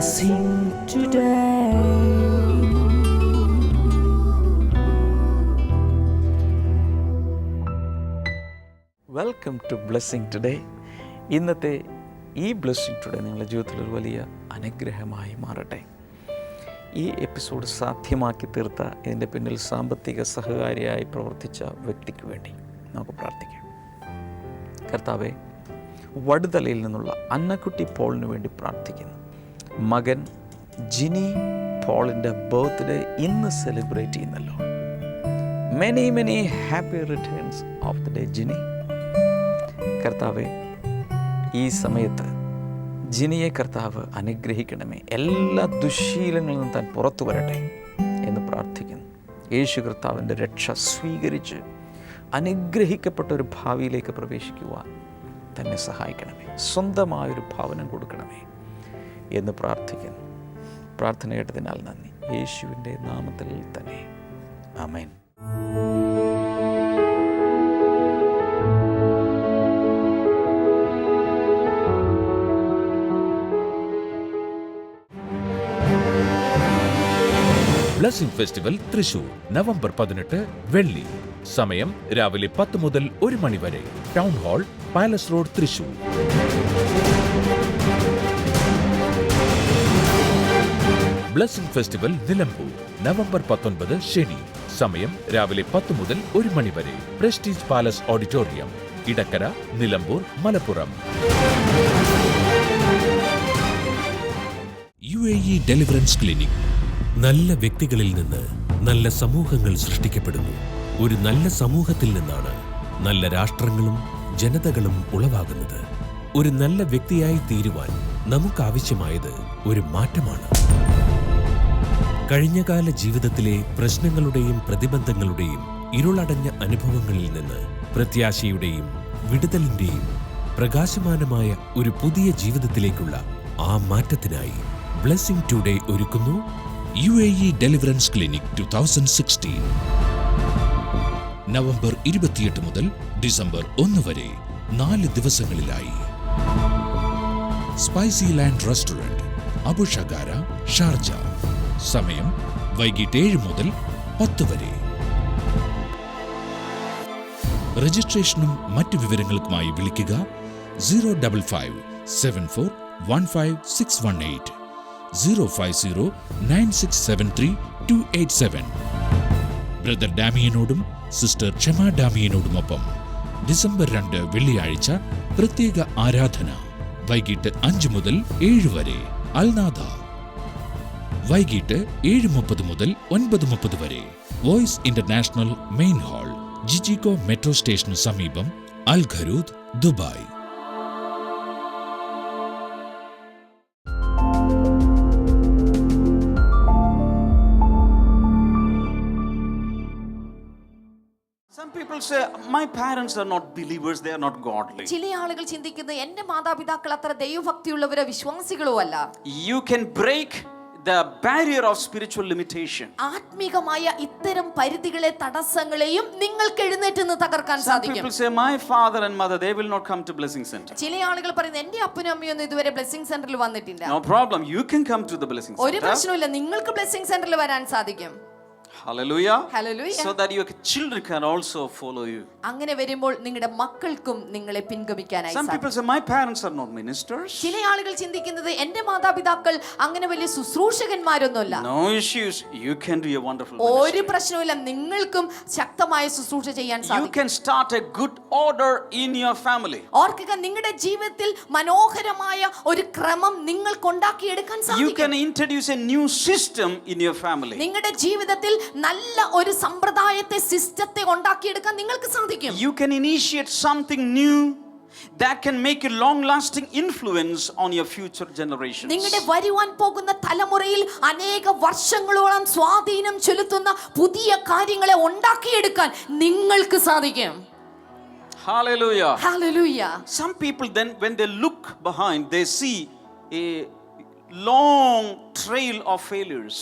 blessing today. Welcome to blessing today. ഇന്നത്തെ ഈ blessing today നിങ്ങളുടെ ജീവിതത്തിൽ ഒരു വലിയ അനുഗ്രഹമായി മാറട്ടെ. ഈ എപ്പിസോഡ് സാധ്യമാക്കി തീർത്ത ഇതിൻ്റെ പിന്നിൽ സാമ്പത്തിക സഹകാരിയായി പ്രവർത്തിച്ച വ്യക്തിക്ക് വേണ്ടി നമുക്ക് പ്രാർത്ഥിക്കാം. കർത്താവേ, വടുതലയിൽ നിന്നുള്ള അന്നക്കുട്ടി പോളിന് വേണ്ടി പ്രാർത്ഥിക്കുന്നു. മകൻ ജിനി പോളിൻ്റെ ബർത്ത്ഡേ ഇന്ന് സെലിബ്രേറ്റ് ചെയ്യുന്നല്ലോ. Many many happy returns of the day Jini. കർത്താവെ, ഈ സമയത്ത് ജിനിയെ കർത്താവ് അനുഗ്രഹിക്കണമേ. എല്ലാ ദുശ്ശീലങ്ങളിൽ നിന്നും താൻ പുറത്തു വരട്ടെ എന്ന് പ്രാർത്ഥിക്കുന്നു. യേശു കർത്താവിൻ്റെ രക്ഷ സ്വീകരിച്ച് അനുഗ്രഹിക്കപ്പെട്ട ഒരു ഭാവിയിലേക്ക് പ്രവേശിക്കുവാൻ തന്നെ സഹായിക്കണമേ. സ്വന്തമായൊരു ഭവനം കൊടുക്കണമേ എന്ന് പ്രാർത്ഥിക്കുന്നു. പ്രാർത്ഥന കേട്ടതിനാൽ നന്ദി. യേശുവിൻ്റെ നാമത്തിൽ തന്നെ ആമേൻ. ബ്ലെസ്സിംഗ് ഫെസ്റ്റിവൽ തൃശൂർ നവംബർ 18 വെള്ളി. സമയം രാവിലെ 10 മുതൽ 1 മണി വരെ. Town hall, palace road, Thrissur. Blessing festival Nilambur November 19 ശനി. സമയം രാവിലെ 10 മുതൽ 1 മണി വരെ. Prestige Palace auditorium, Edakkara, Nilambur, Malappuram. UAE deliverance clinic. നല്ല വ്യക്തികളിൽ നിന്ന് നല്ല സമൂഹങ്ങൾ സൃഷ്ടിക്കപ്പെടുന്നു. ഒരു നല്ല സമൂഹത്തിൽ നിന്നാണ് നല്ല രാഷ്ട്രങ്ങളും ജനതകളും ഉളവാകുന്നത്. ഒരു നല്ല വ്യക്തിയായി തീരുവാൻ നമുക്കാവശ്യമായത് ഒരു മാറ്റമാണ്. കഴിഞ്ഞകാല ജീവിതത്തിലെ പ്രശ്നങ്ങളുടെയും പ്രതിബന്ധങ്ങളുടെയും ഇരുളടഞ്ഞ അനുഭവങ്ങളിൽ നിന്ന് പ്രത്യാശയുടെയും വിടുതലിന്റെയും പ്രകാശമാനമായ ഒരു പുതിയ ജീവിതത്തിലേക്കുള്ള ആ മാറ്റത്തിനായി ബ്ലെസ്സിംഗ് ടുഡേ ഒരുക്കുന്നു UAE ഡെലിവറൻസ് ക്ലിനിക് 2016. നവംബർ 28 മുതൽ ഡിസംബർ 1 വരെ 4 ദിവസങ്ങളിലായി. Spicy land restaurant, Abu ഷഗാര, Sharjah. സമയം വൈകിട്ട് 7 മുതൽ 10 വരെ. രജിസ്ട്രേഷനും മറ്റു വിവരങ്ങൾക്കുമായി വിളിക്കുക 0557415 0509673 ബ്രദർ ഡാമിയനോടും സിസ്റ്റർ ക്ഷമ ഡാമിയനോടുമൊപ്പം ഡിസംബർ 2 വെള്ളിയാഴ്ച പ്രത്യേക ആരാധന വൈകിട്ട് 5 മുതൽ 7 വരെ. അൽനാദ വൈകിട്ട് 7:30 മുതൽ 9:30 വരെ. Voice International main hall, GGICO metro സ്റ്റേഷന് സമീപം, Al Garhoud, Dubai. Some people say, my parents are not believers, they are not godly. ചില ആളുകൾ ചിന്തിക്കുന്നത് എൻ്റെ മാതാപിതാക്കൾ അത്ര ദൈവഭക്തിയുള്ളവരോ വിശ്വാസികളോ അല്ല. You can break the barrier of spiritual limitation. ആത്മീകമായ ഇത്തരം പരിധികളെ തടസ്സങ്ങളെയും നിങ്ങൾക്ക് എഴുന്നേറ്റ് നിന്ന് തകർക്കാൻ സാധിക്കും. Some people say, my father and mother, they will not come to Blessing Center. ചില ആളുകൾ പറയുന്നത് എൻ്റെ അപ്പനും അമ്മയൊന്നും ഇതുവരെ ബ്ലെസ്സിംഗ് സെന്ററിൽ വന്നിട്ടില്ല. No problem, you can come to the Blessing Center. ഒരു പ്രശ്നവുമില്ല, നിങ്ങൾക്ക് ബ്ലെസ്സിംഗ് സെന്ററിൽ വരാൻ സാധിക്കും. Hallelujah. Hallelujah. So that your children can also follow you. അങ്ങനെ വരുമ്പോൾ നിങ്ങളുടെ മക്കൾക്കും നിങ്ങളെ പിൻഗമിക്കാനായി Some people say, my parents are not ministers. ചില ആളുകൾ ചിന്തിക്കുന്നത് എൻ്റെ മാതാപിതാക്കൾ അങ്ങനെ വലിയ ശുശ്രൂഷകന്മാരൊന്നുമല്ല. No issues, you can do a wonderful ഒരു ministry. പ്രശ്നവുമില്ല, നിങ്ങൾക്കും ശക്തമായ ശുശ്രൂഷ ചെയ്യാൻ സാധിക്കും. You can start a good order in your family. ഓർക്കുക, നിങ്ങളുടെ ജീവിതത്തിൽ മനോഹരമായ ഒരു ക്രമം നിങ്ങൾക്ക് ഉണ്ടാക്കിയെടുക്കാൻ You സാധിക്കും. can introduce a new system in your family. നിങ്ങളുടെ ജീവിതത്തിൽ നല്ല ഒരു സമ്പ്രദായത്തെ, സിസ്റ്റത്തെ ഉണ്ടാക്കിയെടുക്കാൻ നിങ്ങൾക്ക് സാധിക്കും. You can initiate something new that can make a long lasting influence on your future generations. നിങ്ങളുടെ വരുവാൻ പോകുന്ന തലമുറയിൽ അനേക വർഷങ്ങളോളം സ്വാധീനം ചെലുത്തുന്ന പുതിയ കാര്യങ്ങളെ ഉണ്ടാക്കിയെടുക്കാൻ നിങ്ങൾക്ക് സാധിക്കും. Hallelujah. Hallelujah. Some people then when they look behind, they see a long trail of failures.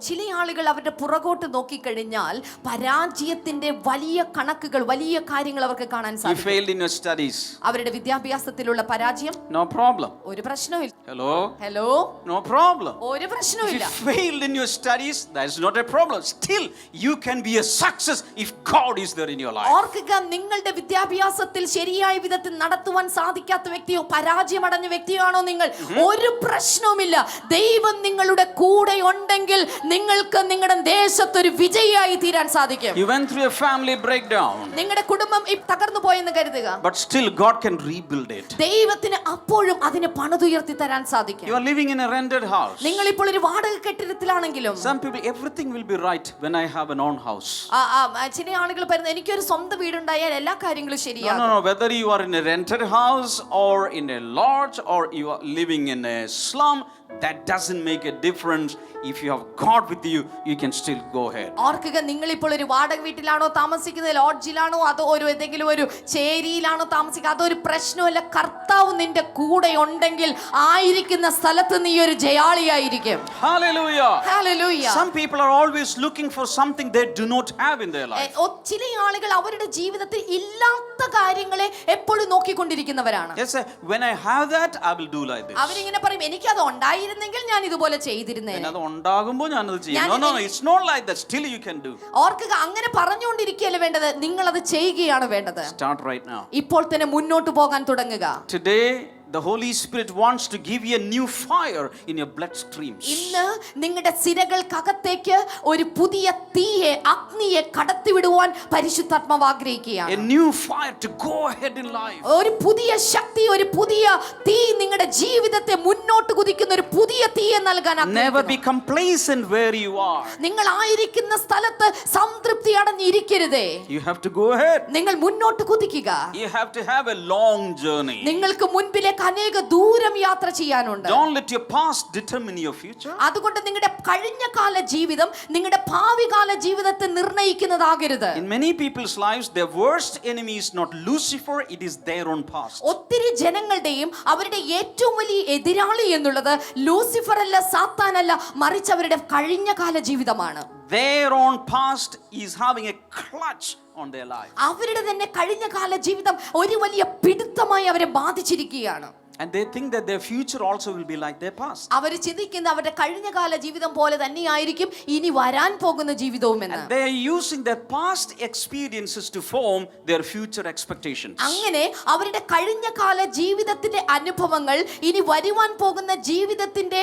ചില ആളുകൾ അവരുടെ പുറകോട്ട് നോക്കിക്കഴിഞ്ഞാൽ പരാജയത്തിന്റെ വലിയ കണക്കുകൾ, വലിയ കാര്യങ്ങൾ അവർക്ക് കാണാൻ You സാധിക്കും. failed in your studies. അവരുടെ വിദ്യാഭ്യാസത്തിലുള്ള പരാജയം No problem. ഒരു പ്രശ്നവുമില്ല. Hello? Hello, No problem. ഒരു If പ്രശ്നവുമില്ല. you failed in your studies, that is not a problem. Still, you can be a success if God is there in your life. ഓർക്കുക, നിങ്ങളുടെ വിദ്യാഭ്യാസത്തിൽ ശരിയായ വിധത്തിൽ നടത്തുവാൻ സാധിക്കാത്ത വ്യക്തിയോ പരാജയമടഞ്ഞ വ്യക്തിയോ ആണോ നിങ്ങൾ, ഒരു പ്രശ്നവുമില്ല. ദൈവം നിങ്ങളുടെ കൂടെ ഉണ്ടെങ്കിൽ നിങ്ങൾക്ക് നിങ്ങളുടെ ദേശത്ത് ഒരു വിജയിയായി തീരാൻ സാധിക്കും. You went through a family breakdown, നിങ്ങളുടെ കുടുംബം തകർന്നു പോയെന്ന് കരുതുക. but still God can rebuild it. ദൈവത്തിന് അപ്പോഴും അതിനെ പണിതുയർത്തി തരാൻ സാധിക്കും. You are living in a rented house. നിങ്ങൾ ഇപ്പോൾ ഒരു വാടക കെട്ടിടത്തിലാണെങ്കിലും Some people, everything will be right when I have an own house. ചില ആളുകൾ പറയുന്നത് എനിക്കൊരു സ്വന്തം വീടുണ്ടായാൽ എല്ലാ കാര്യങ്ങളും ശരിയാണ്. No. Whether you are in a rented house or in a lodge or you are living in a slum, that doesn't make a difference. If you have God with you, you can still go ahead. ഓർക്കുക, നിങ്ങൾ ഇപ്പോൾ ഒരു വാടക വീട്ടിലാണോ താമസിക്കുന്നത്, ലോഡ്ജിലാണോ, അതോ ഏതെങ്കിലും ഒരു ചേരിയിലാണോ താമസിക്കുന്നത്, അതൊരു പ്രശ്നമല്ല. കർത്താവ് നിന്റെ കൂടെ ഉണ്ടെങ്കിൽ ആയിരിക്കുന്ന സ്ഥലത്ത് നീ ഒരു ജയാളിയായിരിക്കും. Hallelujah. Hallelujah. Some people are always looking for something they do not have in their life. ചില ആളുകൾ അവരുടെ ജീവിതത്തിൽ ഇല്ലാത്ത കാര്യങ്ങളെ എപ്പോഴും നോക്കിക്കൊണ്ടിരിക്കുന്നവരാണ്. Yes, when I have that, I will do like this. അവരിങ്ങനെ പറയും, എനിക്കത് ഉണ്ടായിരുന്നെങ്കിൽ ഞാൻ ഇതുപോലെ ചെയ്തിരുന്നേനെ. അത് ഉണ്ടാകുമ്പോൾ ഞാൻ അത് ചെയ്യും. No, it's not like that. Still you can do. ഓർക്കുക, അങ്ങനെ പറഞ്ഞുകൊണ്ടിരിക്കുകയല്ല വേണ്ടത്, നിങ്ങൾ അത് ചെയ്യുകയാണ് വേണ്ടത്. Start right now. ഇപ്പോൾ തന്നെ മുന്നോട്ട് പോകാൻ തുടങ്ങുക. Today the Holy Spirit wants to give you a new fire in your blood streams. ഇന്ന് നിങ്ങളുടെ സിരകൾക്കകത്തേക്ക് ഒരു പുതിയ തീയെ, അഗ്നിയെ കടത്തിവിടുവാൻ പരിശുദ്ധാത്മാവ് ആഗ്രഹിക്കുകയാണ്. A new fire to go ahead in life. ഒരു പുതിയ ശക്തി, ഒരു പുതിയ തീ നിങ്ങളുടെ ജീവിതത്തെ മുന്നോട്ട് കുതിക്കുന്ന ഒരു പുതിയ തീയെ നൽകാൻ Never be ആഗ്രഹിക്കുന്നു. complacent where you are. നിങ്ങൾ ആയിരിക്കുന്ന സ്ഥലത്ത് സംതൃപ്തി അടഞ്ഞിരിക്കരുതേ. You have to go ahead. നിങ്ങൾ മുന്നോട്ട് കുതിക്കുക. You have to have a long journey. നിങ്ങൾക്ക് മുൻപിലേക്ക് അനേക ദൂരം യാത്ര ചെയ്യാനുണ്ട്. Don't let your past determine your future. അതുകൊണ്ട് നിങ്ങളുടെ കഴിഞ്ഞ കാല ജീവിതം നിങ്ങളുടെ ഭാവി കാല ജീവിതത്തെ നിർണ്ണയിക്കുന്നതാകരുത്. In many people's lives, their worst enemy is not Lucifer, it is their own past. ഒത്തിരി ജനങ്ങളുടെയും അവരുടെ ഏറ്റവും വലിയ എതിരാളി എന്നുള്ളത് ലൂസിഫർ അല്ല, സാത്താൻ അല്ല, മറിച്ച് അവരുടെ കഴിഞ്ഞ കാല ജീവിതമാണ്. Their own past is having a clutch on their life. അവരുടെ തന്നെ കഴിഞ്ഞ കാല ജീവിതം ഒരു വലിയ പിടുത്തമായി അവരെ ബാധിച്ചിരിക്കുകയാണ്. And they think that their future also will be like their past. അവർ ചിന്തിക്കുന്ന അവരുടെ കഴിഞ്ഞ കാല ജീവിതം പോലെ തന്നെയായിരിക്കും ഇനി വരാൻ പോകുന്ന ജീവിതവും എന്ന്. And they are using their past experiences to form their future expectations. അങ്ങനെ അവരുടെ കഴിഞ്ഞ കാല ജീവിതത്തിന്റെ അനുഭവങ്ങൾ ഇനി വരുവാൻ പോകുന്ന ജീവിതത്തിന്റെ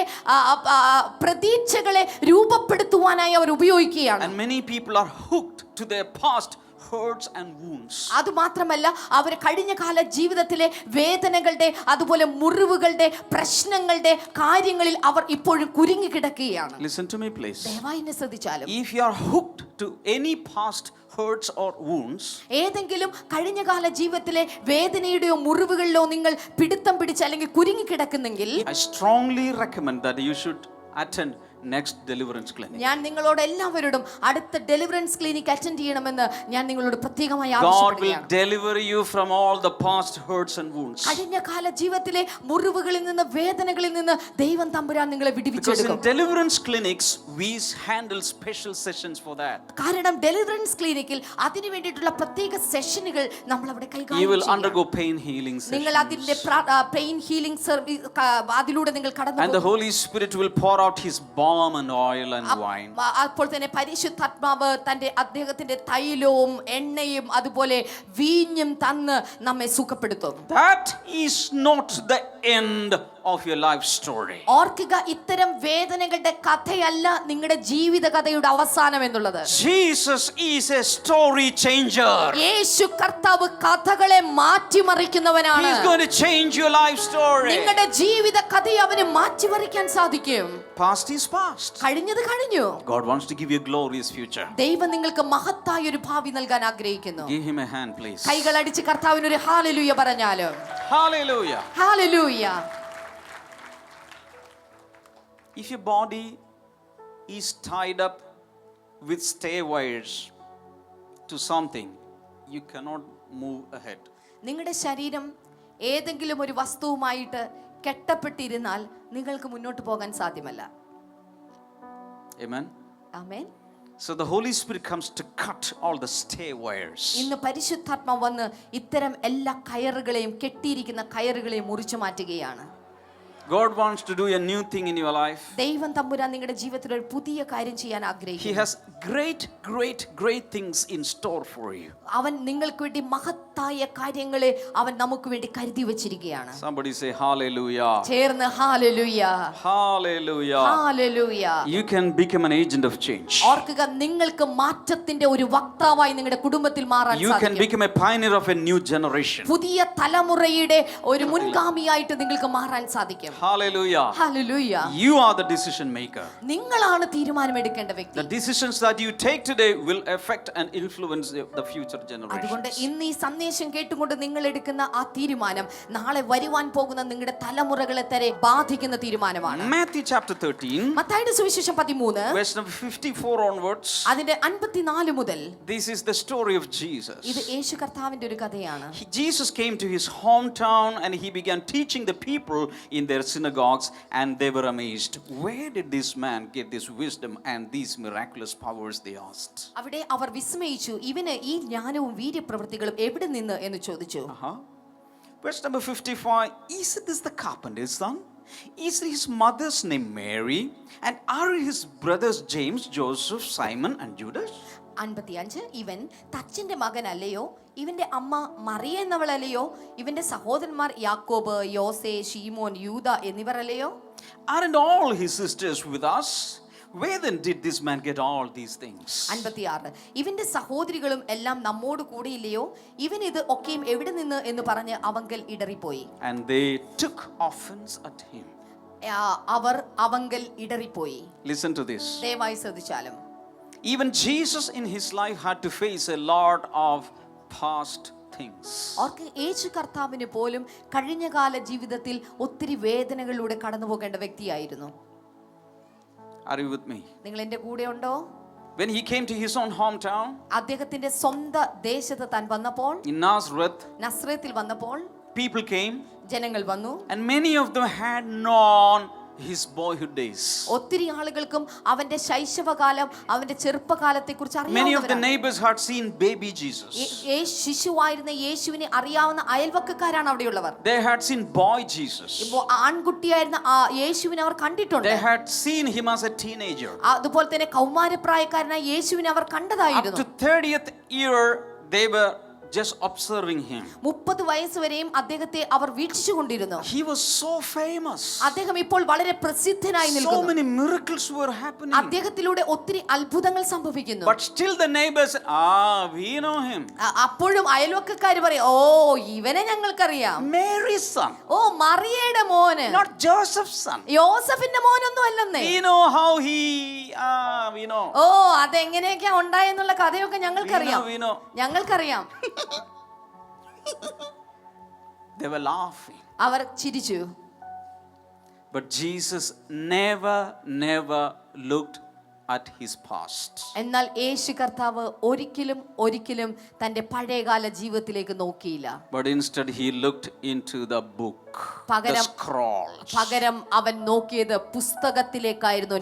പ്രതീക്ഷകളെ രൂപപ്പെടുത്തുവാനായി അവർ ഉപയോഗിക്കുകയാണ്. And many people are hooked to their past hurts and wounds. അതുമാത്രമല്ല, അവർ കഴിഞ്ഞ കാല ജീവിതത്തിലെ വേദനകളുടെ, അതുപോലെ മുറിവുകളുടെ, പ്രശ്നങ്ങളുടെ കാര്യങ്ങളിൽ അവർ ഇപ്പോഴും കുരുങ്ങി കിടക്കുകയാണ്. Listen to me please. ദയവായി എന്നെ ശ്രദ്ധിച്ചാലും, If you are hooked to any past hurts or wounds, ഏതെങ്കിലും കഴിഞ്ഞ കാല ജീവിതത്തിലെ വേദനയുടെയോ മുറിവുകളിലോ നിങ്ങൾ പിടുത്തം പിടിച്ച് അല്ലെങ്കിൽ കുരുങ്ങി കിടക്കുന്നെങ്കിൽ, I strongly recommend that you should attend next deliverance clinic. ഞാൻ നിങ്ങളോട് എല്ലാവരോടും അടുത്ത ഡെലിവറൻസ് ക്ലിനിക് അറ്റൻഡ് ചെയ്യണമെന്ന് ഞാൻ നിങ്ങളോട് പ്രത്യേകമായി God will ആവശ്യപ്പെടുകയാണ്. deliver you from all the past hurts and wounds. കഴിഞ്ഞ കാല ജീവിതത്തിലെ മുറിവുകളിൽ നിന്ന്, വേദനകളിൽ നിന്ന് ദൈവം തമ്പുരാൻ നിങ്ങളെ Because in വിടുവിച്ചെടുക്കും. deliverance clinics we handle special sessions for that. കാരണം ഡെലിവറൻസ് ക്ലിനിക്കിൽ അതിനു വേണ്ടിയിട്ടുള്ള പ്രത്യേക സെഷനുകൾ നമ്മൾ അവിടെ You കൈകാര്യം will ചെയ്യും. undergo pain healing നിങ്ങൾ അതിന്റെ sessions. പെയിൻ ഹീലിംഗ് സർവീസ് അതിലൂടെ നിങ്ങൾ കടന്നു And the Holy Spirit will pour out his balm and oil and wine. അപ്പോൾ തന്നെ പരിശുദ്ധാത്മാവ് തന്റെ അദ്ദേഹത്തിന്റെ തൈലവും എണ്ണയും അതുപോലെ വീഞ്ഞും തന്ന് നമ്മെ സുഖപ്പെടുത്തും. That is not the end of your life story. ഓർക്കുക, ഇത്തരം വേദനകളുടെ കഥയല്ല നിങ്ങളുടെ ജീവിത കഥയുടെ അവസാനം എന്നുള്ളത്. Jesus is a story changer. യേശു കർത്താവ് കഥകളെ മാറ്റിമറിക്കുന്നവനാണ്. He is going to change your life story. നിങ്ങളുടെ ജീവിത കഥയെ അവന് മാറ്റിമറിക്കാൻ സാധിക്കും. Past is past. കഴിഞ്ഞത് കഴിഞ്ഞു. God wants to give you a glorious future. ദൈവം നിങ്ങൾക്ക് മഹത്തായ ഒരു ഭാവി നൽകാൻ ആഗ്രഹിക്കുന്നു. Give him a hand please. കൈകൾ അടിച്ച് കർത്താവിന് ഒരു ഹല്ലേലൂയ പറഞ്ഞാലും. Hallelujah. Hallelujah. If your body is tied up with stay wires to something, you cannot move ahead. നിങ്ങളുടെ ശരീരം ഏതെങ്കിലും ഒരു വസ്തുവുമായിട്ട് കെട്ടപ്പെട്ടിരുന്നാൽ നിങ്ങൾക്ക് മുന്നോട്ട് പോകാൻ സാധ്യമല്ല. Amen. Amen. So the Holy Spirit comes to cut all the stay wires. ഇന്ന് പരിശുദ്ധാത്മാവ് വന്ന് ഇത്തരം എല്ലാ കയറുകളെയും കെട്ടിയിരിക്കുന്ന കയറുകളെയും മുറിച്ചു മാറ്റുകയാണ്. God wants to do a new thing in your life. ദൈവം തമ്പുരാൻ നിങ്ങളുടെ ജീവിതത്തിൽ ഒരു പുതിയ കാര്യം ചെയ്യാൻ He ആഗ്രഹിക്കുന്നു. has great things in store for you. അവൻ നിങ്ങൾക്ക് വേണ്ടി മഹത്തായ കാര്യങ്ങളെ അവൻ നമുക്ക് വേണ്ടി കരുതി വെച്ചിരിക്കുകയാണ്. Somebody say hallelujah. ചേർന്ന് hallelujah, Hallelujah. Hallelujah. You can become an agent of change. ഓർക്കുക, നിങ്ങൾക്ക് മാറ്റത്തിന്റെ ഒരു വക്താവായി നിങ്ങളുടെ കുടുംബത്തിൽ മാറാൻ You can സാധിക്കും. become a pioneer of a new generation. പുതിയ തലമുറയുടെ ഒരു മുൻഗാമിയായിട്ട് നിങ്ങൾക്ക് മാറാൻ സാധിക്കും. Hallelujah. Hallelujah. You are the decision maker. നിങ്ങളാണ് തീരുമാനമെടുക്കേണ്ട വ്യക്തി. The decisions that you take today will affect and influence the future അതുകൊണ്ട് generations. ഇന്ന് ഈ സന്ദേശം കേട്ടുകൊണ്ട് നിങ്ങൾ എടുക്കുന്ന ആ തീരുമാനം നാളെ വരുവാൻ പോകുന്ന നിങ്ങളുടെ തലമുറകളെ തന്നെ ബാധിക്കുന്ന തീരുമാനമാണ്. Matthew chapter 13, മത്തായിയുടെ സുവിശേഷം 13 verse number 54 onwards. അതിന്റെ 54 മുതൽ This is the story of Jesus. ഇത് യേശു കർത്താവിന്റെ ഒരു കഥയാണ്. Jesus came to his hometown and he began teaching the people in their synagogues, and they were amazed. Where did this man get this wisdom and these miraculous powers, they asked. അവിടെ അവർ വിസ്മയിച്ചു, ഇവന് ഈ ജ്ഞാനവും വീര്യപ്രവൃത്തികളും എവിടെ നിന്ന് എന്ന് ചോദിച്ചു. Verse number 55, is this the carpenter's son? Is his mother's name Mary? And are his brothers James, Joseph, Simon and Judas? 55, ഇവൻ തച്ചന്റെ മകനല്ലയോ? ഇവന്റെ അമ്മ മറിയ എന്നവളല്ലയോ? ഇവന്റെ സഹോദരന്മാർ യാക്കോബ്, യോസേ, ശീമോൻ, യൂദ എന്നിവരല്ലയോ? Aren't all his sisters with us? Where then did this man get all these things? 56, ഇവന്റെ സഹോദരികളും എല്ലാം നമ്മോട് കൂടെയില്ലയോ? ഇവൻ ഇത് ഒക്കെയും എവിടെ നിന്ന് എന്ന് പറഞ്ഞ് അവങ്കൽ ഇടറിപ്പോയി. And they took offense at him. Our അവങ്കൽ ഇടറിപ്പോയി. Listen to this. ദയവായി ശ്രദ്ധിച്ചാലും. Even Jesus in his life had to face a lot of past things. അവർക്ക് യേശു കർത്താവിന് പോലും കഴിഞ്ഞകാല ജീവിതത്തിൽ ഒത്തിരി വേദനകളിലൂടെ കടന്നു പോകേണ്ട വ്യക്തിയായിരുന്നു. Are you with me? നിങ്ങൾ എന്റെ കൂടെ ഉണ്ടോ? When he came to his own hometown, അദ്ദേഹത്തിന്റെ സ്വന്തം ദേശത്ത് താൻ വന്നപ്പോൾ, in Nazareth, നസ്രത്തിൽ വന്നപ്പോൾ people came, ജനങ്ങൾ വന്നു. and many of them had known his boyhood days. ഒത്തിരി ആളുകൾക്കും അവന്റെ ശൈശവകാലം, അവന്റെ ചെറുപ്പകാലത്തെ കുറിച്ച് Many of the അറിയാവുന്നവരാണ്. neighbors had seen baby Jesus. ശിശുവായിരുന്ന യേശുവിനെ അറിയാവുന്ന അയൽവക്കക്കാരാണ് അവിടെയുള്ളവർ. They had seen boy Jesus. ഇപ്പോൾ ആൺകുട്ടിയായിരുന്ന ആ യേശുവിനെ അവർ കണ്ടിട്ടുണ്ട്. They had seen him as a teenager. അതുപോലെ തന്നെ കൗമാരപ്രായക്കാരനായ യേശുവിനെ അവർ Up കണ്ടതായിരുന്നു. to 30th year, they were just observing him. 30 വയസ്സ് വരെയും അദ്ദേഹത്തെ അവർ വീക്ഷിച്ചുകൊണ്ടിരുന്നു. He was so famous. അദ്ദേഹം ഇപ്പോൾ വളരെ പ്രസിദ്ധനായി So നിൽക്കുന്നു. many miracles were happening. അദ്ദേഹത്തിലൂടെ ഒത്തിരി അത്ഭുതങ്ങൾ സംഭവിക്കുന്നു. But still the neighbors, we know him. അപ്പോഴും അയൽവക്കക്കാർ പറയും, ഓ ഇവനെ ഞങ്ങൾക്കറിയാം, Mary's son, ഓ മറിയയുടെ മോന്, not Joseph's son. യോസഫിന്റെ മോനൊന്നും അല്ലെന്നേ. We know how he, we know. ഓ അതെങ്ങനെയൊക്കെയാ ഉണ്ടായെന്നുള്ള കഥയൊക്കെ ഞങ്ങൾക്കറിയാം, We know. ഞങ്ങൾക്കറിയാം. They were laughing. അവർ ചിരിച്ചു. But Jesus never looked at his past. എന്നാൽ യേശു കർത്താവ് ഒരിക്കലും തന്റെ പഴയകാല ജീവിതത്തിലേക്ക് നോക്കിയില്ല. But instead he looked into the book, the scrolls. പകരം അവൻ നോക്കിയത് പുസ്തകത്തിലേക്കായിരുന്നു,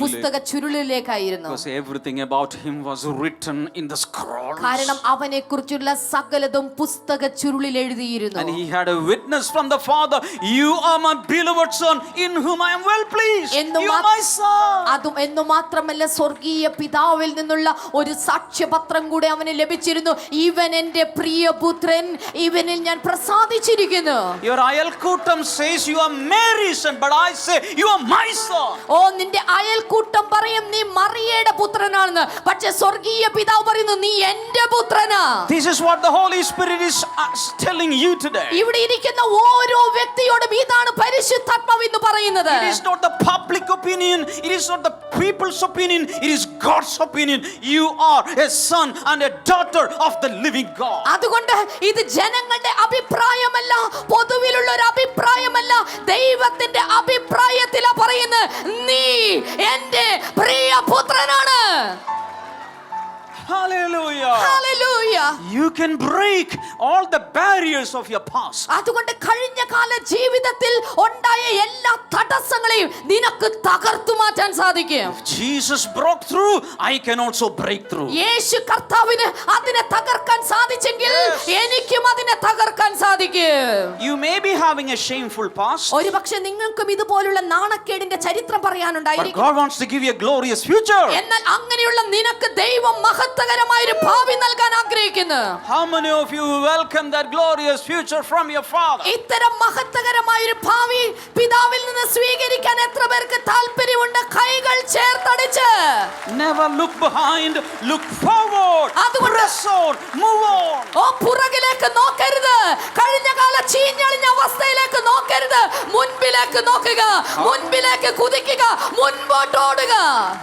പുസ്തക ചുരുളിലേക്കായിരുന്നു. Because everything about him was written in the scrolls. കാരണം അവനെ കുറിച്ചുള്ള സകലതും പുസ്തക ചുരുളിൽ എഴുതിയിരുന്നു. And he had a witness from the Father, you are my beloved son in whom I am well pleased. You are my son. അതും എന്നു മാത്രമല്ല സ്വർഗീയ പിതാവിൽ നിന്നുള്ള ഒരു സാക്ഷ്യപത്രം കൂടെ അവന് ലഭിച്ചിരുന്നു. ഇവൻ എന്റെ പ്രിയപുത്രൻ, ഇവനിൽ ഞാൻ പ്രസാദിച്ചിരിക്കുന്നു. Your അയൽക്കൂട്ടം says you are Mary's son, but I say you are my son. ഓ നിന്റെ അയൽക്കൂട്ടം പറയും നീ മറിയയുടെ പുത്രനാണെന്ന്, പക്ഷേ സ്വർഗീയ പിതാവ് പറയുന്നു നീ എന്റെ പുത്രനാ. This is what the Holy Spirit is telling you today. ഇവിടെ ഇരിക്കുന്ന ഓരോ വ്യക്തിയോടും ഇതാണ് പരിശുദ്ധാത്മാവ് എന്ന് പറയുന്നത്. It is not the public opinion, it is not the people's opinion, it is God's opinion. You are a son and a daughter of the living God. അതുകൊണ്ട് ഇത് ജനങ്ങളുടെ അഭിപ്രായമല്ല, പൊതുവിലുള്ള ഒരു അഭിപ്രായമല്ല, ദൈവത്തിന്റെ അഭിപ്രായത്തിലാ പറയുന്നത് നീ എന്റെ പ്രിയ പുത്രനാണ്. Hallelujah. Hallelujah. You can break all the barriers of your past. അതുകൊണ്ട് കഴിഞ്ഞ കാല ജീവിതത്തിൽ ഉണ്ടായ എല്ലാ തടസ്സങ്ങളെയും നിനക്ക് തകർത്തു മാറ്റാൻ സാധിക്കും. Jesus broke through, I can also break through. യേശു കർത്താവിന് അതിനെ തകർക്കാൻ സാധിച്ചെങ്കിൽ എനിക്കും അതിനെ തകർക്കാൻ സാധിക്കും. You may be having a shameful past, ഒരുപക്ഷെ നിങ്ങൾക്കും ഇതുപോലുള്ള നാണക്കേടിന്റെ ചരിത്രം but പറയാനുണ്ടായിരിക്കും. God wants to give you a glorious future. എന്നാൽ അങ്ങനെയുള്ള നിനക്ക് ദൈവം മഹത്വകരമായ ഒരു ഭാവി നൽകാൻ ആഗ്രഹിക്കുന്നു. How many of you welcome that glorious future from your father? ഇത്തരം മഹത്വകരമായ ഒരു ഭാവി പിതാവിൽ നിന്ന് സ്വീകരിക്കാൻ എത്ര പേർക്ക് താല്പര്യമുണ്ട്? കൈകൾ ചേർത്തടിച്ച്. Never look behind, look forward. Press on, move on. ഓ പുറകിലേക്ക് നോക്കരുത്. കഴിഞ്ഞ കാല ചീഞ്ഞളിഞ്ഞ അവസ്ഥയിലേക്ക് നോക്കരുത്. മുൻപിലേക്ക് നോക്കുക, മുൻപിലേക്ക് കുതിക്കുക, മുൻപോട്ട് ഓടുക.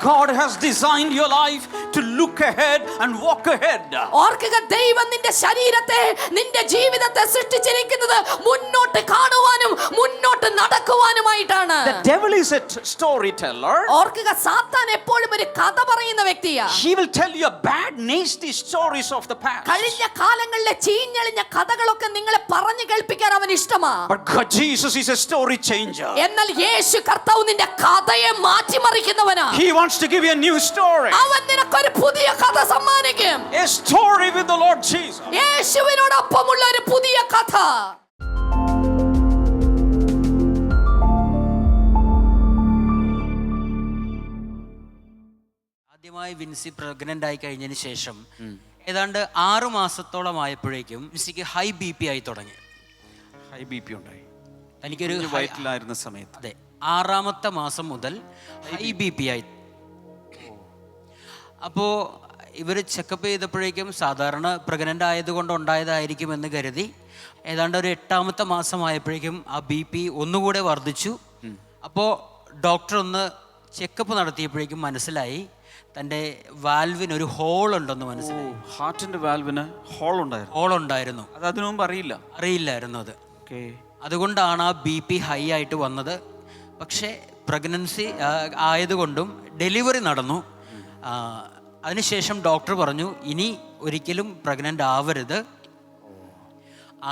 God has designed your life to look ahead and walk ahead. ഓർക്കുക, ദൈവം നിന്റെ ശരീരത്തെ, നിന്റെ ജീവിതത്തെ സൃഷ്ടിച്ചിരിക്കുന്നത് മുന്നോട്ട് കാണുവാനും മുന്നോട്ട് നടക്കുവാനുമായിട്ടാണ്. The devil is a storyteller. ഓർക്കുക, സാത്താൻ എപ്പോഴും ഒരു കഥ പറയുന്ന വ്യക്തിയാണ്. He will tell you bad, nasty stories of the past. കഴിഞ്ഞ കാലങ്ങളിലെ ചീഞ്ഞളിഞ്ഞ കഥകളൊക്കെ നിങ്ങളെ പറഞ്ഞു കേൾപ്പിക്കാൻ അവൻ ഇഷ്ടമാണ്. But God, Jesus is a story changer. എന്നാൽ യേശു കർത്താവ് നിന്റെ കഥയെ മാറ്റിമറിക്കുന്നവനാണ്. He wants to give you a new story. അവൻ നിനക്കൊരു പുതിയ കഥ സമ്മാനിക്കും. A story with the Lord Jesus. യേശുവിനോടൊപ്പമുള്ള ഒരു പുതിയ കഥ. ആദ്യമായി വിൻസി പ്രഗ്നന്റ് ആയി കഴിഞ്ഞതിന് ശേഷം ഏതാണ്ട് 6 മാസത്തോളം ആയപ്പോഴേക്കും വിൻസിക്ക് ഹൈ BP ആയി തുടങ്ങി. ഹൈ BP ഉണ്ടായി. തനിക്കൊരു വയറ്റിലായിരുന്ന സമയത്ത്. അതെ, 6ാമത്തെ മാസം മുതൽ ഹൈ BP ആയി. അപ്പോൾ ഇവർ ചെക്കപ്പ് ചെയ്തപ്പോഴേക്കും സാധാരണ പ്രഗ്നൻ്റ് ആയതുകൊണ്ട് ഉണ്ടായതായിരിക്കും എന്ന് കരുതി ഏതാണ്ട് ഒരു 8ാമത്തെ മാസമായപ്പോഴേക്കും ആ BP ഒന്നുകൂടെ വർദ്ധിച്ചു. അപ്പോൾ ഡോക്ടർ ഒന്ന് ചെക്കപ്പ് നടത്തിയപ്പോഴേക്കും മനസ്സിലായി തൻ്റെ വാൽവിന് ഒരു ഹോൾ ഉണ്ടെന്ന് മനസ്സിലായി. ഹാർട്ടിന്റെ വാൽവിന് ഹോൾ ഉണ്ടായിരുന്നു. അത് അതിനു മുമ്പ് അറിയില്ലായിരുന്നു അത്. അതുകൊണ്ടാണ് ആ BP ഹൈ ആയിട്ട് വന്നത്. പക്ഷേ പ്രഗ്നൻസി ആയതുകൊണ്ടും ഡെലിവറി നടന്നു. അതിനുശേഷം ഡോക്ടർ പറഞ്ഞു ഇനി ഒരിക്കലും പ്രഗ്നൻ്റ് ആവരുത്,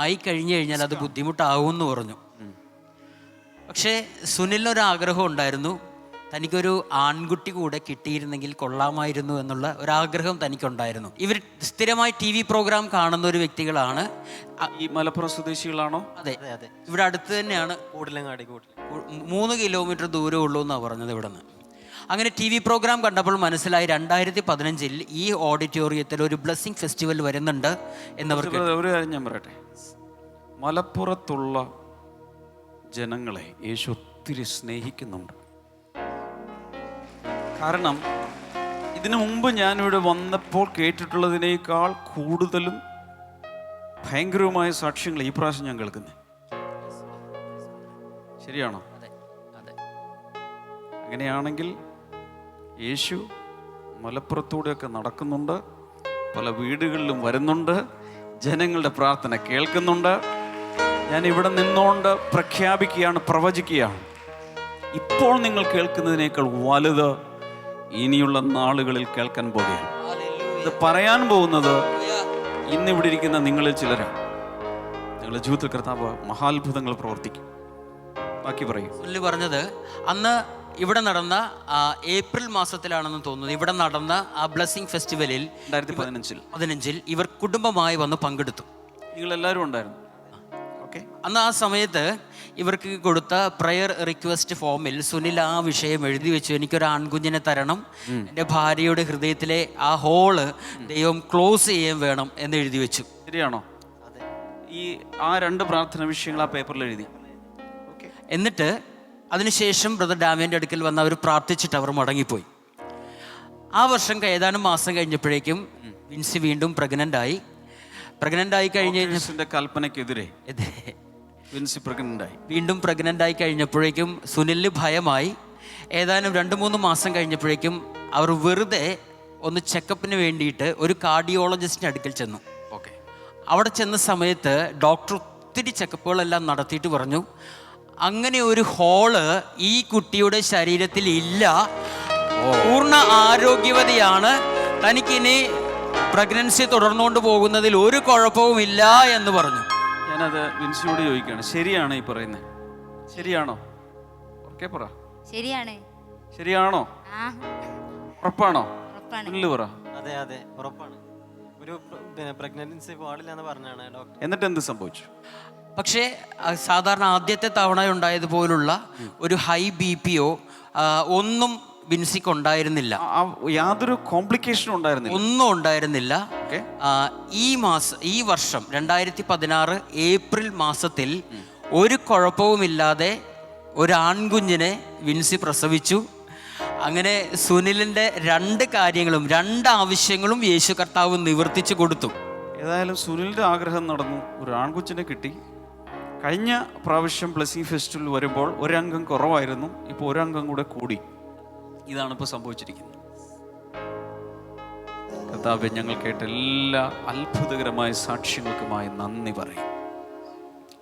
ആയി കഴിഞ്ഞു കഴിഞ്ഞാൽ അത് ബുദ്ധിമുട്ടാവുമെന്ന് പറഞ്ഞു. പക്ഷേ സുനിലിനൊരാഗ്രഹം ഉണ്ടായിരുന്നു, തനിക്കൊരു ആൺകുട്ടി കൂടെ കിട്ടിയിരുന്നെങ്കിൽ കൊള്ളാമായിരുന്നു എന്നുള്ള ഒരാഗ്രഹം തനിക്കുണ്ടായിരുന്നു. ഇവർ സ്ഥിരമായി TV പ്രോഗ്രാം കാണുന്ന ഒരു വ്യക്തികളാണ്. ഈ മലപ്പുറം സ്വദേശികളാണോ? അതെ, ഇവിടെ അടുത്ത് തന്നെയാണ്. 3 കിലോമീറ്റർ ദൂരമേ ഉള്ളൂ എന്നാണ് പറഞ്ഞത് ഇവിടെ നിന്ന്. അങ്ങനെ TV പ്രോഗ്രാം കണ്ടപ്പോൾ മനസ്സിലായി 2015 ഈ ഓഡിറ്റോറിയത്തിൽ ഒരു ബ്ലെസ്സിങ് ഫെസ്റ്റിവൽ വരുന്നുണ്ട് എന്നവർക്ക്. ഒരു കാര്യം ഞാൻ പറയട്ടെ, മലപ്പുറത്തുള്ള ജനങ്ങളെ യേശു ഒത്തിരി സ്നേഹിക്കുന്നുണ്ട്. കാരണം ഇതിനു മുമ്പ് ഞാനിവിടെ വന്നപ്പോൾ കേട്ടിട്ടുള്ളതിനേക്കാൾ കൂടുതലും ഭയങ്കരവുമായ സാക്ഷ്യങ്ങൾ ഈ പ്രാവശ്യം ഞാൻ കേൾക്കുന്നത്. ശരിയാണോ? അങ്ങനെയാണെങ്കിൽ യേശു മലപ്പുറത്തൂടെയൊക്കെ നടക്കുന്നുണ്ട്, പല വീടുകളിലും വരുന്നുണ്ട്, ജനങ്ങളുടെ പ്രാർത്ഥന കേൾക്കുന്നുണ്ട്. ഞാൻ ഇവിടെ നിന്നുകൊണ്ട് പ്രഖ്യാപിക്കുകയാണ്, പ്രവചിക്കുകയാണ്, ഇപ്പോൾ നിങ്ങൾ കേൾക്കുന്നതിനേക്കാൾ വലുത് ഇനിയുള്ള നാളുകളിൽ കേൾക്കാൻ പോകുകയാണ്. ഇത് പറയാൻ പോകുന്നത് ഇന്നിവിടെ ഇരിക്കുന്ന നിങ്ങളിൽ ചിലരാണ്. നിങ്ങളുടെ ജീവിതത്തിൽ കർത്താവ് മഹാത്ഭുതങ്ങൾ പ്രവർത്തിക്കും. ബാക്കി പറയും. സുനിൽ പറഞ്ഞത് അന്ന് ഇവിടെ നടന്ന ഏപ്രിൽ മാസത്തിലാണെന്ന് തോന്നുന്നു, ഇവിടെ നടന്ന ആ ബ്ലെസ്സിങ് ഫെസ്റ്റിവലിൽ 2015 ഇവർ കുടുംബമായി വന്ന് പങ്കെടുത്തു. നിങ്ങളെല്ലാവരും ഉണ്ടായിരുന്നു. അന്ന് ആ സമയത്ത് ഇവർക്ക് കൊടുത്ത പ്രയർ റിക്വസ്റ്റ് ഫോമിൽ സുനിൽ ആ വിഷയം എഴുതി വെച്ചു, എനിക്കൊരു ആൺകുഞ്ഞിനെ തരണം, എൻ്റെ ഭാര്യയുടെ ഹൃദയത്തിലെ ആ ഹോള് ദൈവം ക്ലോസ് ചെയ്യാൻ വേണം എന്ന് എഴുതി വെച്ചു. ശരിയാണോ? ഈ ആ 2 പ്രാർത്ഥന വിഷയങ്ങൾ ആ പേപ്പറിൽ എഴുതി. എന്നിട്ട് അതിനുശേഷം ബ്രദർ ഡാമിയൻ്റെ അടുക്കൽ വന്ന് അവർ പ്രാർത്ഥിച്ചിട്ട് അവർ മടങ്ങിപ്പോയി. ആ വർഷം ഏതാനും മാസം കഴിഞ്ഞപ്പോഴേക്കും വിൻസി വീണ്ടും പ്രഗ്നൻ്റ് ആയി കഴിഞ്ഞ കൽപ്പനയ്ക്കെതിരെ വീണ്ടും പ്രഗ്നൻ്റ് ആയി കഴിഞ്ഞപ്പോഴേക്കും സുനിലിന് ഭയമായി. ഏതാനും 2-3 മാസം കഴിഞ്ഞപ്പോഴേക്കും അവർ വെറുതെ ഒന്ന് ചെക്കപ്പിന് വേണ്ടിയിട്ട് ഒരു കാർഡിയോളജിസ്റ്റിൻ്റെ അടുക്കൽ ചെന്നു. അവിടെ ചെന്ന സമയത്ത് ഡോക്ടർ ഒത്തിരി ചെക്കപ്പുകളെല്ലാം നടത്തിയിട്ട് പറഞ്ഞു, അങ്ങനെ ഒരു ഹോള് ഈ കുട്ടിയുടെ ശരീരത്തിൽ ഇല്ല, പൂർണ്ണ ആരോഗ്യവതിയാണ്, തനിക്കിനി പ്രഗ്നൻസി തുടർന്നുകൊണ്ട് പോകുന്നതിൽ ഒരു കുഴപ്പവും ഇല്ല എന്ന് പറഞ്ഞു. ഞാനത് വിൻസിയോട് ചോദിക്കുകയാണ്, ശരിയാണ് ഈ പറയുന്നത്? ശരിയാണോ? ഓക്കെ പറ. ശരിയാണ്. ശരിയാണോ? ഉറപ്പാണോ? ഇല്ല പറ. അതെ അതെ ഉറപ്പാണ്. ഒരു പ്രഗ്നൻസി പാടില്ല എന്ന് പറഞ്ഞാണ് ഡോക്ടർ. എന്നിട്ട് എന്ത് സംഭവിച്ചു? പക്ഷേ സാധാരണ ആദ്യത്തെ തവണ ഉണ്ടായതുപോലുള്ള ഒരു ഹൈ BP-യോ ഒന്നും വിൻസിക്ക് ഉണ്ടായിരുന്നില്ല. യാതൊരു കോംപ്ലിക്കേഷനും ഉണ്ടായിരുന്നില്ല? ഒന്നും ഉണ്ടായിരുന്നില്ല. ഈ വർഷം 2016 ഏപ്രിൽ മാസത്തിൽ ഒരു കുഴപ്പവുമില്ലാതെ ഒരു ആൺകുഞ്ഞിനെ വിൻസി പ്രസവിച്ചു. അങ്ങനെ സുനിലിൻ്റെ 2 കാര്യങ്ങളും 2 ആവശ്യങ്ങളും യേശു കർത്താവ് നിവർത്തിച്ചു കൊടുത്തു. ഏതായാലും സുനിലിൻ്റെ ആഗ്രഹം നടന്നു, ഒരു ആൺകുച്ചിനെ കിട്ടി. കഴിഞ്ഞ പ്രാവശ്യം ബ്ലെസ്സിംഗ് ഫെസ്റ്റിവൽ വരുമ്പോൾ ഒരംഗം കുറവായിരുന്നു, ഇപ്പോൾ ഒരംഗം കൂടെ കൂടി. ഇതാണ് ഇപ്പോൾ സംഭവിച്ചിരിക്കുന്നത്. കർത്താവേ, ഞങ്ങൾ കേട്ട എല്ലാ അത്ഭുതകരമായ സാക്ഷ്യങ്ങൾക്കുമായി നന്ദി പറയും.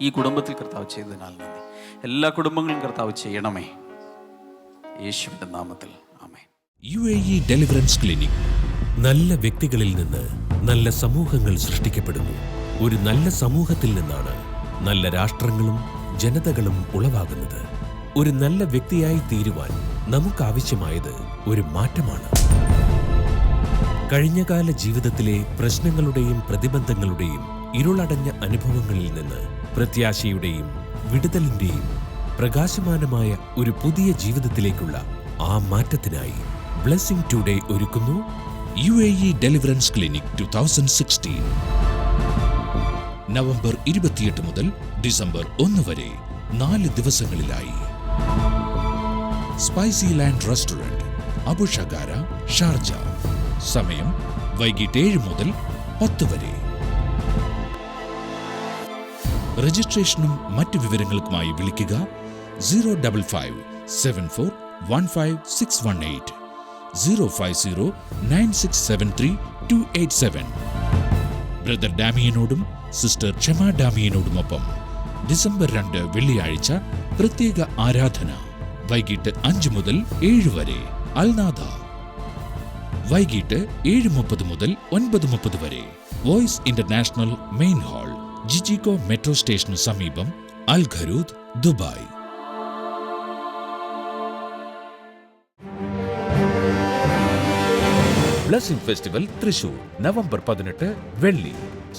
ഈ കുടുംബത്തിൽ കർത്താവ് ചെയ്തതിനാൽ നന്ദി. എല്ലാ കുടുംബങ്ങളും കർത്താവ് ചെയ്യണമേ, യേശുവിൻ്റെ നാമത്തിൽ ആമേൻ. UAE deliverance clinic. നല്ല വ്യക്തികളിൽ നിന്ന് നല്ല സമൂഹങ്ങൾ സൃഷ്ടിക്കപ്പെടുന്നു. ഒരു നല്ല സമൂഹത്തിൽ നിന്നാണ് നല്ല രാഷ്ട്രങ്ങളും ജനതകളും ഉളവാകുന്നത്. ഒരു നല്ല വ്യക്തിയായി തീരുവാൻ നമുക്കാവശ്യമായത് ഒരു മാറ്റമാണ്. കഴിഞ്ഞകാല ജീവിതത്തിലെ പ്രശ്നങ്ങളുടെയും പ്രതിബന്ധങ്ങളുടെയും ഇരുളടഞ്ഞ അനുഭവങ്ങളിൽ നിന്ന് പ്രത്യാശയുടെയും വിടുതലിന്റെയും പ്രകാശമാനമായ ഒരു പുതിയ ജീവിതത്തിലേക്കുള്ള ആ മാറ്റത്തിനായി ബ്ലെസ്സിംഗ് ടുഡേ ഒരുക്കുന്നു UAE ഡെലിവറൻസ് ക്ലിനിക് 2016. നവംബർ 28 മുതൽ ഡിസംബർ 1 വരെ 4 ദിവസങ്ങളിലായി. Spicy land restaurant, Abu ഷഗാര, Sharjah. സമയം വൈകിട്ട് 7 മുതൽ 10 വരെ. രജിസ്ട്രേഷനും മറ്റു വിവരങ്ങൾക്കുമായി വിളിക്കുക 0557415 0509673 ബ്രദർ ഡാമിയനോടും സിസ്റ്റർ ക്ഷമ ഡാമിയനോടുമൊപ്പം ഡിസംബർ 2 വെള്ളിയാഴ്ച പ്രത്യേക ആരാധന വൈകിട്ട് 5 മുതൽ 7 വരെ അൽനാദ. വൈകിട്ട് 7:30 മുതൽ 9:30 വരെ Voice International main hall, GGICO metro സ്റ്റേഷനു സമീപം, Al Garhoud, Dubai. Blessing festival Thrissur November 18 വെള്ളി.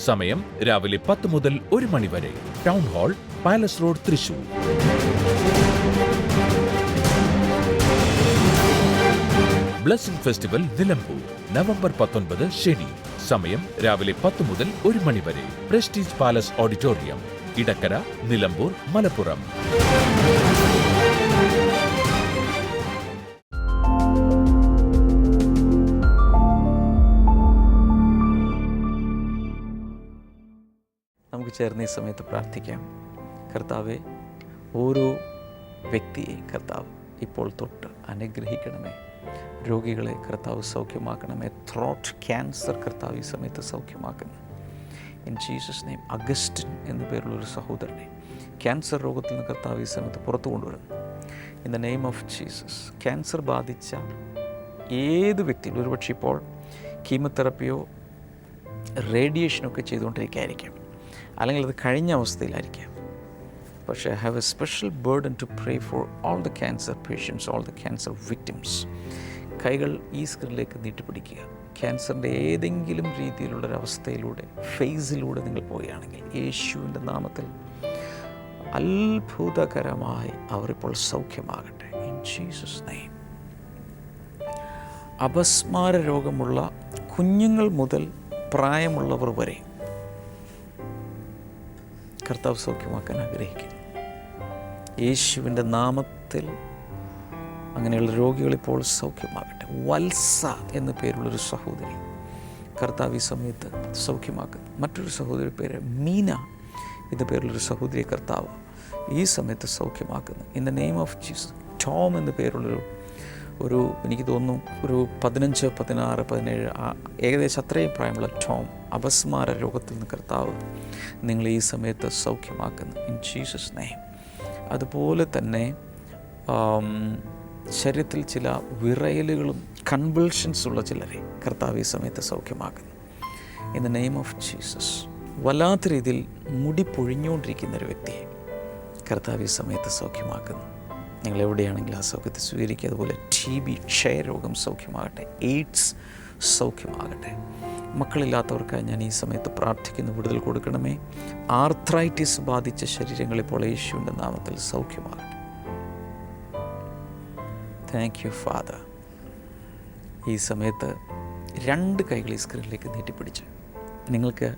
സമയം രാവിലെ 10 മുതൽ 1 മണി വരെ. Town hall, palace road, Thrissur. Blessing festival Nilambur November 19 ശനി. സമയം രാവിലെ 10 മുതൽ 1 മണി വരെ. Prestige Palace auditorium, Edakkara, Nilambur, Malappuram. നമുക്ക് ചേർന്ന് ഈ സമയത്ത് പ്രാർത്ഥിക്കാം. കർത്താവെ, ഓരോ വ്യക്തിയെയും കർത്താവ് ഇപ്പോൾ തൊട്ട് അനുഗ്രഹിക്കണമേ. രോഗികളെ കർത്താവ് സൗഖ്യമാക്കണമേ. ത്രോട്ട് ക്യാൻസർ കർത്താവ് ഈ സമയത്ത് സൗഖ്യമാക്കുന്നു. In Jesus name. അഗസ്റ്റിൻ എന്നു പേരുള്ളൊരു സഹോദരനെ ക്യാൻസർ രോഗത്തിൽ നിന്ന് കർത്താവ് ഈ സമയത്ത് പുറത്തു കൊണ്ടുവരുന്നു. In the name of Jesus. Cancer ബാധിച്ച ഏത് വ്യക്തിയും, ഒരുപക്ഷെ ഇപ്പോൾ കീമോതെറപ്പിയോ റേഡിയേഷനൊക്കെ ചെയ്തുകൊണ്ടിരിക്കുകയായിരിക്കാം, അല്ലെങ്കിൽ അത് കഴിഞ്ഞ അവസ്ഥയിലായിരിക്കാം. പക്ഷേ I have a special burden to pray for all the cancer patients, all the cancer victims. കൈകൾ ഈ സ്ക്രീനിലേക്ക് നീട്ടിപ്പിടിക്കുക. ക്യാൻസറിൻ്റെ ഏതെങ്കിലും രീതിയിലുള്ളൊരവസ്ഥയിലൂടെ, ഫേസിലൂടെ നിങ്ങൾ പോവുകയാണെങ്കിൽ യേശുവിൻ്റെ നാമത്തിൽ അത്ഭുതകരമായി അവരിപ്പോൾ സൗഖ്യമാകട്ടെ. In Jesus name. അപസ്മാര രോഗമുള്ള കുഞ്ഞുങ്ങൾ മുതൽ പ്രായമുള്ളവർ വരെ കർത്താവ് സൗഖ്യമാക്കാൻ ആഗ്രഹിക്കുന്നു. യേശുവിൻ്റെ നാമത്തിൽ അങ്ങനെയുള്ള രോഗികളിപ്പോൾ സൗഖ്യമാകട്ടെ. വത്സ എന്നു പേരുള്ളൊരു സഹോദരി കർത്താവ് ഈ സമയത്ത് സൗഖ്യമാക്കുന്നു. മറ്റൊരു സഹോദരി പേര് മീന എന്നു പേരുള്ളൊരു സഹോദരി കർത്താവ് ഈ സമയത്ത് സൗഖ്യമാക്കുന്നു. In the name of Jesus. Tom എന്നു പേരുള്ളൊരു എനിക്ക് തോന്നുന്നു ഒരു 15, 16, 17 ഏകദേശം അത്രയും പ്രായമുള്ള ടോം അപസ്മാര രോഗത്തിൽ നിന്ന് കർത്താവ് നിങ്ങൾ ഈ സമയത്ത് സൗഖ്യമാക്കുന്നു. In Jesus name. അതുപോലെ തന്നെ ശരീരത്തിൽ ചില വിറയലുകളും കൺവൾഷൻസ് ഉള്ള ചിലരെ കർത്താവ് ഈ സമയത്ത് സൗഖ്യമാക്കുന്നു. In the name of Jesus. വല്ലാത്ത രീതിയിൽ മുടി പൊഴിഞ്ഞുകൊണ്ടിരിക്കുന്ന ഒരു വ്യക്തിയെ കർത്താവ് ഈ സമയത്ത് സൗഖ്യമാക്കുന്നു. നിങ്ങൾ എവിടെയാണെങ്കിലും ആ സൗഖ്യത്തെ സ്വീകരിക്കുക. അതുപോലെ TB ക്ഷയരോഗം സൗഖ്യമാകട്ടെ, എയ്ഡ്സ് സൗഖ്യമാകട്ടെ. മക്കളില്ലാത്തവർക്കായി ഞാൻ ഈ സമയത്ത് പ്രാർത്ഥിക്കുന്നു, വിടുതൽ കൊടുക്കണമേ. ആർത്രൈറ്റിസ് ബാധിച്ച ശരീരങ്ങൾ ഇപ്പോൾ യേശുവിൻ്റെ നാമത്തിൽ സൗഖ്യമാകട്ടെ. Thank you father. ഈ സമയത്ത് 2 കൈകൾ ഈ സ്ക്രീനിലേക്ക് നീട്ടിപ്പിടിച്ച് നിങ്ങൾക്ക്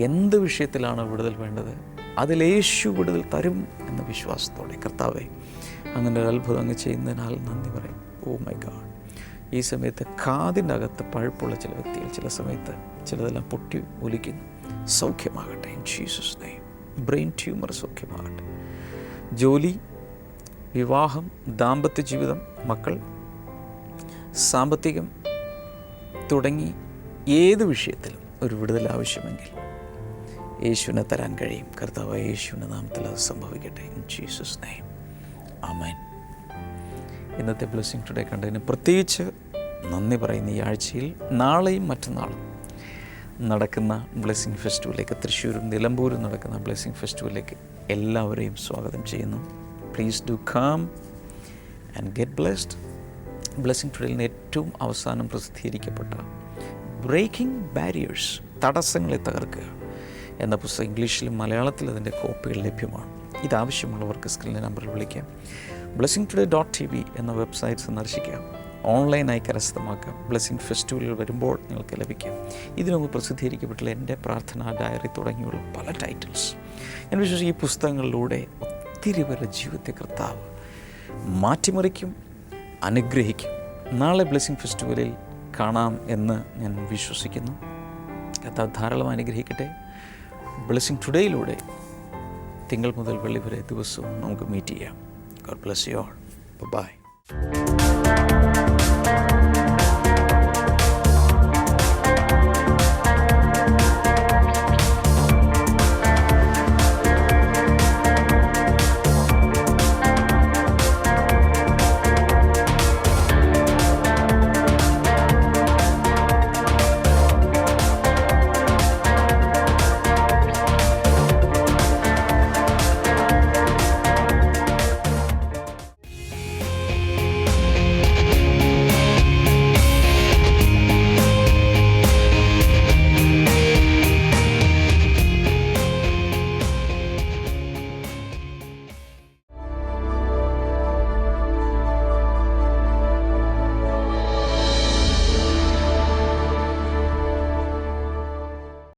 എന്ത് വിഷയത്തിലാണ് വിടുതൽ വേണ്ടത് അതിൽ യേശു വിടുതൽ തരും എന്ന വിശ്വാസത്തോടെ കർത്താവേ അങ്ങനെ ഒരു അത്ഭുതം അങ്ങ് ചെയ്യുന്നതിനാൽ നന്ദി പറയും. Oh my God. ഈ സമയത്ത് കാതിൻ്റെ അകത്ത് പഴുപ്പുള്ള ചില വ്യക്തികൾ ചില സമയത്ത് ചിലതെല്ലാം പൊട്ടി ഒലിക്കുന്നു. സൗഖ്യമാകട്ടെ in Jesus name. Brain tumour സൗഖ്യമാകട്ടെ. ജോലി, വിവാഹം, ദാമ്പത്യ ജീവിതം, മക്കൾ, സാമ്പത്തികം തുടങ്ങി ഏത് വിഷയത്തിലും ഒരു വിടുതൽ ആവശ്യമെങ്കിൽ യേശുവിനെ തരാൻ കഴിയും. കർത്താവായ യേശുവിൻ്റെ നാമത്തിൽ അത് സംഭവിക്കട്ടെ ഇൻ ജീസസ് നെയിം. ആമേൻ. ഇന്നത്തെ ബ്ലെസ്സിങ് ടുഡേ കണ്ടതിന് പ്രത്യേകിച്ച് നന്ദി പറയുന്ന ഈ ആഴ്ചയിൽ നാളെയും മറ്റന്നാളും നടക്കുന്ന ബ്ലെസ്സിങ് ഫെസ്റ്റിവലിലേക്ക്, തൃശ്ശൂരും നിലമ്പൂരും നടക്കുന്ന ബ്ലെസ്സിങ് ഫെസ്റ്റിവലിലേക്ക് എല്ലാവരെയും സ്വാഗതം ചെയ്യുന്നു. Please do come and get blessed. Blessing ടുഡേയിൽ നിന്ന് ഏറ്റവും അവസാനം പ്രസിദ്ധീകരിക്കപ്പെട്ട ബ്രേക്കിംഗ് ബാരിയേഴ്സ്, തടസ്സങ്ങളെ തകർക്കുക എന്ന പുസ്തകം ഇംഗ്ലീഷിലും മലയാളത്തിലും അതിൻ്റെ കോപ്പികൾ ലഭ്യമാണ്. ഇതാവശ്യമുള്ളവർക്ക് സ്ക്രീനിലെ നമ്പറിൽ വിളിക്കാം. blessingtoday.tv എന്ന വെബ്സൈറ്റ് സന്ദർശിക്കുക. ഓൺലൈനായി കരസ്ഥമാക്കാം. ബ്ലെസ്സിങ് ഫെസ്റ്റിവലുകൾ വരുമ്പോൾ നിങ്ങൾക്ക് ലഭിക്കാം. ഇതിനു മുമ്പ് പ്രസിദ്ധീകരിക്കപ്പെട്ടുള്ള എൻ്റെ പ്രാർത്ഥനാ ഡയറി തുടങ്ങിയുള്ള പല ടൈറ്റിൽസ്. ഞാൻ വിശ്വസിച്ച് ഈ പുസ്തകങ്ങളിലൂടെ ഒത്തിരി പേരുടെ ജീവിതത്തെ കർത്താവ് മാറ്റിമറിക്കും, അനുഗ്രഹിക്കും. നാളെ ബ്ലെസ്സിങ് ഫെസ്റ്റിവലിൽ കാണാം എന്ന് ഞാൻ വിശ്വസിക്കുന്നു. കർത്താവ് ധാരാളം അനുഗ്രഹിക്കട്ടെ. ബ്ലെസ്സിങ് ടുഡേയിലൂടെ തിങ്കൾ മുതൽ വെള്ളി വരെ ദിവസവും നമുക്ക് മീറ്റ് ചെയ്യാം. God bless you all. Bye-bye.